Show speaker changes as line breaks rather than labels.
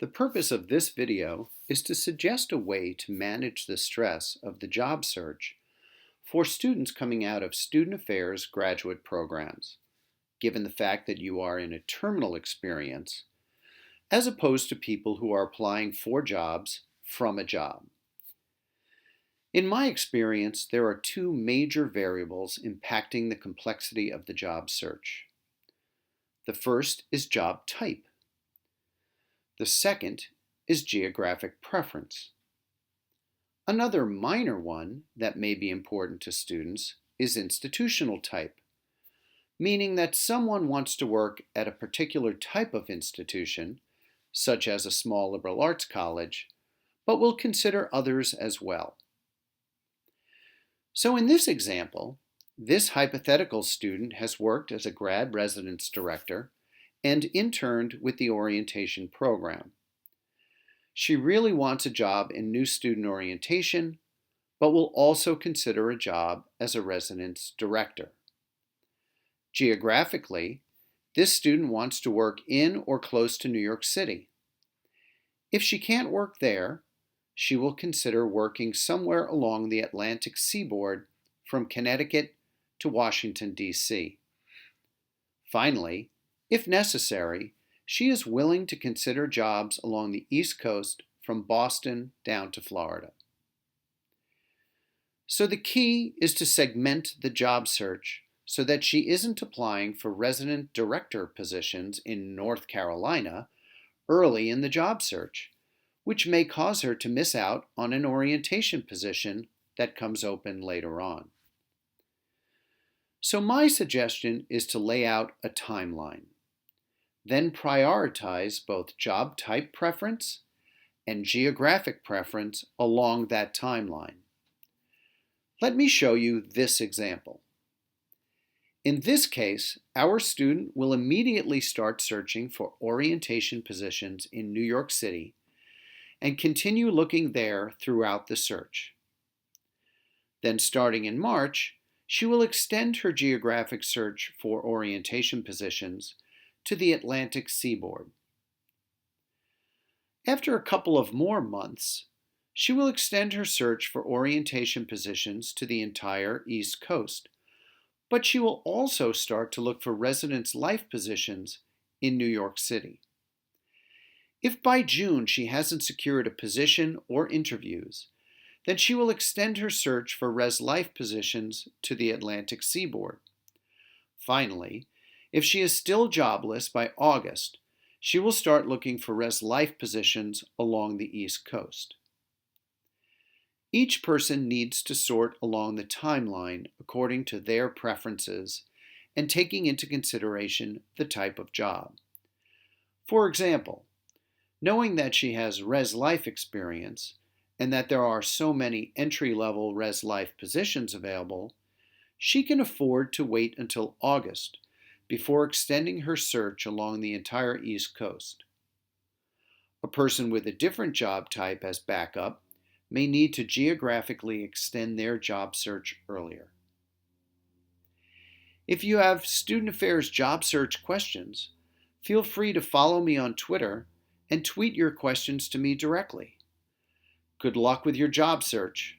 The purpose of this video is to suggest a way to manage the stress of the job search for students coming out of student affairs graduate programs, given the fact that you are in a terminal experience, as opposed to people who are applying for jobs from a job. In my experience, there are two major variables impacting the complexity of the job search. The first is job type. The second is geographic preference. Another minor one that may be important to students is institutional type, meaning that someone wants to work at a particular type of institution, such as a small liberal arts college, but will consider others as well. So in this example, this hypothetical student has worked as a grad residence director and interned with the orientation program. She really wants a job in new student orientation, but will also consider a job as a residence director. Geographically, this student wants to work in or close to New York City. If she can't work there, she will consider working somewhere along the Atlantic seaboard from Connecticut to Washington, D.C. Finally, if necessary, she is willing to consider jobs along the East Coast from Boston down to Florida. So the key is to segment the job search so that she isn't applying for resident director positions in North Carolina early in the job search, which may cause her to miss out on an orientation position that comes open later on. So my suggestion is to lay out a timeline. Then prioritize both job type preference and geographic preference along that timeline. Let me show you this example. In this case, our student will immediately start searching for orientation positions in New York City and continue looking there throughout the search. Then starting in March, she will extend her geographic search for orientation positions to the Atlantic seaboard. After a couple of more months, she will extend her search for orientation positions to the entire East Coast, but she will also start to look for residence life positions in New York City. If by June she hasn't secured a position or interviews, then she will extend her search for res life positions to the Atlantic seaboard. Finally, if she is still jobless by August, she will start looking for res life positions along the East Coast. Each person needs to sort along the timeline according to their preferences and taking into consideration the type of job. For example, knowing that she has res life experience and that there are so many entry-level res life positions available, she can afford to wait until August before extending her search along the entire East Coast. A person with a different job type as backup may need to geographically extend their job search earlier. If you have student affairs job search questions, feel free to follow me on Twitter and tweet your questions to me directly. Good luck with your job search.